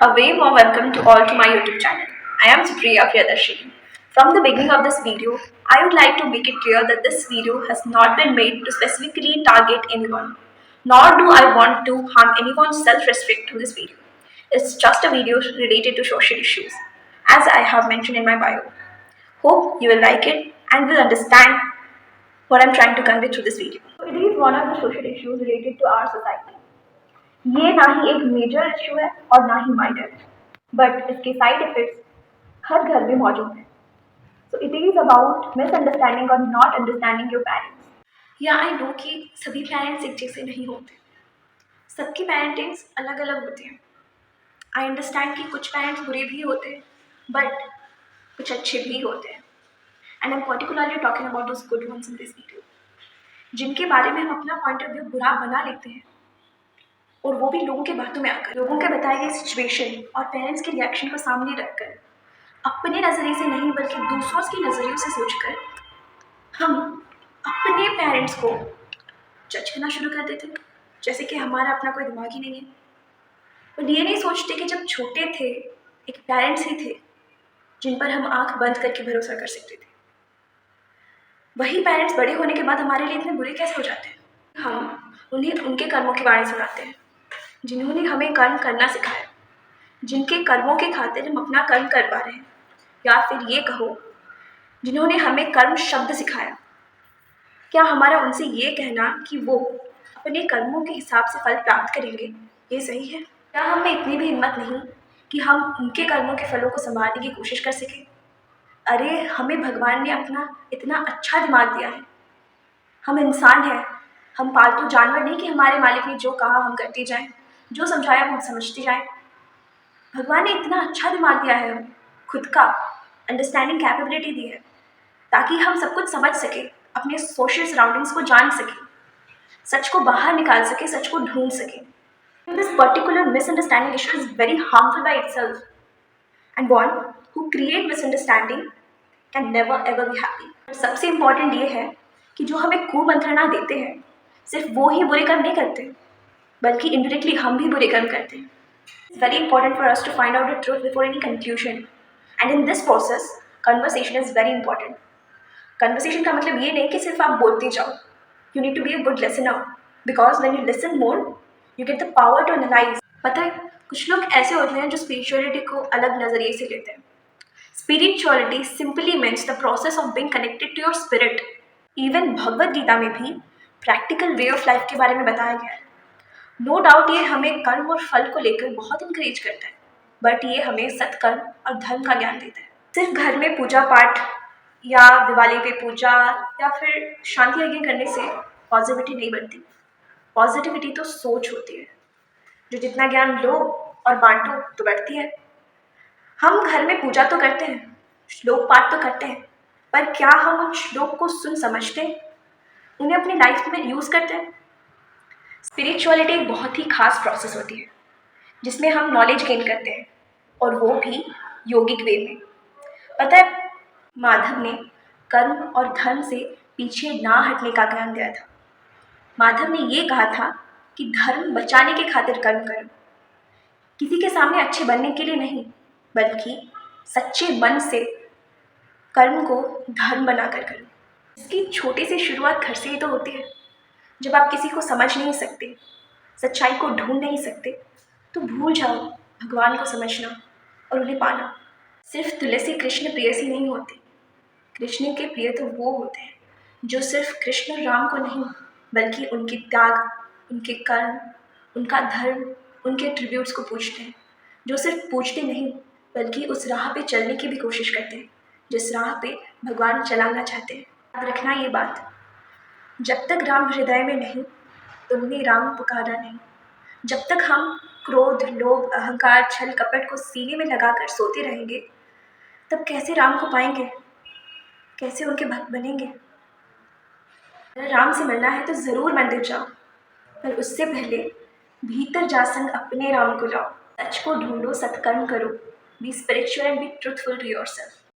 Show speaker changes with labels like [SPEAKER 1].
[SPEAKER 1] A very warm welcome to all to my YouTube channel. I am Supriya Priyadarshini. From the beginning of this video, I would like to make it clear that this video has not been made to specifically target anyone, nor do I want to harm anyone's self-respect through this video. It's just a video related to social issues, as I have mentioned in my bio. Hope you will like it and will understand what I'm trying to convey through this video. So it is one of the social issues related to our society. ये ना ही एक major issue है और ना ही minor, but इसके side effects हर घर में मौजूद हैं. So it is about misunderstanding और नॉट अंडरस्टैंडिंग योर पेरेंट्स. या आई नो कि सभी पेरेंट्स एक जैसे नहीं होते, सबकी पेरेंटिंग्स अलग अलग होती हैं. आई अंडरस्टैंड कि कुछ पेरेंट्स बुरे भी होते हैं बट कुछ अच्छे भी होते हैं. And I am particularly talking about those good ones in this video, जिनके बारे में हम अपना पॉइंट ऑफ व्यू बुरा बना लेते हैं, और वो भी लोगों के बातों में आकर, लोगों के बताए गए सिचुएशन और पेरेंट्स के रिएक्शन को सामने रखकर, अपने नज़रिए से नहीं बल्कि दूसरों के नज़रियों से सोचकर हम अपने पेरेंट्स को जज करना शुरू कर देते हैं, जैसे कि हमारा अपना कोई दिमाग ही नहीं है. और ये नहीं सोचते कि जब छोटे थे एक पेरेंट्स ही थे जिन पर हम आंख बंद करके भरोसा कर सकते थे. वही पेरेंट्स बड़े होने के बाद हमारे लिए इतने बुरे कैसे हो जाते हैं. हम उन्हें उनके कर्मों के बारे में सुनाते हैं जिन्होंने हमें कर्म करना सिखाया, जिनके कर्मों के खातिर हम अपना कर्म कर पा रहे हैं, या फिर ये कहो जिन्होंने हमें कर्म शब्द सिखाया. क्या हमारा उनसे ये कहना कि वो अपने कर्मों के हिसाब से फल प्राप्त करेंगे ये सही है? क्या हमें इतनी भी हिम्मत नहीं कि हम उनके कर्मों के फलों को संभालने की कोशिश कर सकें? अरे हमें भगवान ने अपना इतना अच्छा दिमाग दिया है. हम इंसान हैं, हम पालतू जानवर नहीं कि हमारे मालिक ने जो कहा हम करते जाएं, जो समझाया वो हम समझते जाएं. भगवान ने इतना अच्छा दिमाग दिया है, हमें खुद का अंडरस्टैंडिंग कैपेबिलिटी दी है ताकि हम सब कुछ समझ सके, अपने सोशल सराउंडिंग्स को जान सके, सच को बाहर निकाल सके, सच को ढूंढ सके. This particular misunderstanding issue is very harmful by itself, and one who create misunderstanding can never ever be happy. सबसे इम्पॉर्टेंट ये है कि जो हमें कुमंत्रणा देते हैं सिर्फ वो ही बुरे कर्म नहीं करते, बल्कि इनडायरेक्टली हम भी बुरे कर्म करते हैं. It's very important for us to find out the truth before any conclusion, and in this process, conversation is very important. Conversation का मतलब ये नहीं कि सिर्फ आप बोलते जाओ. You need to be a good listener, because when you listen more, you get the power to analyze. पता है कुछ लोग ऐसे होते हैं जो spirituality को अलग नज़रिए से लेते हैं. Spirituality simply means the process of being connected to your spirit. Even Bhagavad Gita में भी प्रैक्टिकल वे ऑफ लाइफ के बारे में बताया गया है. नो डाउट ये हमें कर्म और फल को लेकर बहुत इंकरेज करता है, बट ये हमें सत्कर्म और धर्म का ज्ञान देता है. सिर्फ घर में पूजा पाठ या दिवाली पे पूजा या फिर शांति यज्ञ करने से पॉजिटिविटी नहीं बढ़ती. पॉजिटिविटी तो सोच होती है, जो जितना ज्ञान लो और बांटो तो बढ़ती है. हम घर में पूजा तो करते हैं, श्लोक पाठ तो करते हैं, पर क्या हम उन श्लोक को सुन समझते हैं, उन्हें अपनी लाइफ में यूज़ करते हैं? स्पिरिचुअलिटी एक बहुत ही खास प्रोसेस होती है जिसमें हम नॉलेज गेन करते हैं, और वो भी योगिक वे में. पता है माधव ने कर्म और धर्म से पीछे ना हटने का ज्ञान दिया था. माधव ने ये कहा था कि धर्म बचाने के खातिर कर्म करो, किसी के सामने अच्छे बनने के लिए नहीं, बल्कि सच्चे मन से कर्म को धर्म बनाकर करो. इसकी छोटी सी शुरुआत घर से ही तो होती है. जब आप किसी को समझ नहीं सकते, सच्चाई को ढूंढ नहीं सकते, तो भूल जाओ भगवान को समझना और उन्हें पाना. सिर्फ तुलसी कृष्ण प्रेयसी नहीं होते. कृष्ण के प्रिय तो वो होते हैं जो सिर्फ कृष्ण राम को नहीं, बल्कि उनके त्याग, उनके कर्म, उनका धर्म, उनके ट्रिब्यूट्स को पूछते हैं. जो सिर्फ पूछते नहीं बल्कि उस राह पे चलने की भी कोशिश करते हैं जिस राह पे भगवान चलाना चाहते हैं. याद रखना ये बात, जब तक राम हृदय में नहीं तुमने राम पुकारा नहीं. जब तक हम क्रोध, लोभ, अहंकार, छल कपट को सीने में लगाकर सोते रहेंगे, तब कैसे राम को पाएंगे, कैसे उनके भक्त बनेंगे? अगर राम से मिलना है तो ज़रूर मंदिर जाओ, पर उससे पहले भीतर जा संग अपने राम को लाओ. सच को ढूंढो, सत्कर्म करो. Be spiritual and be truthful to yourself.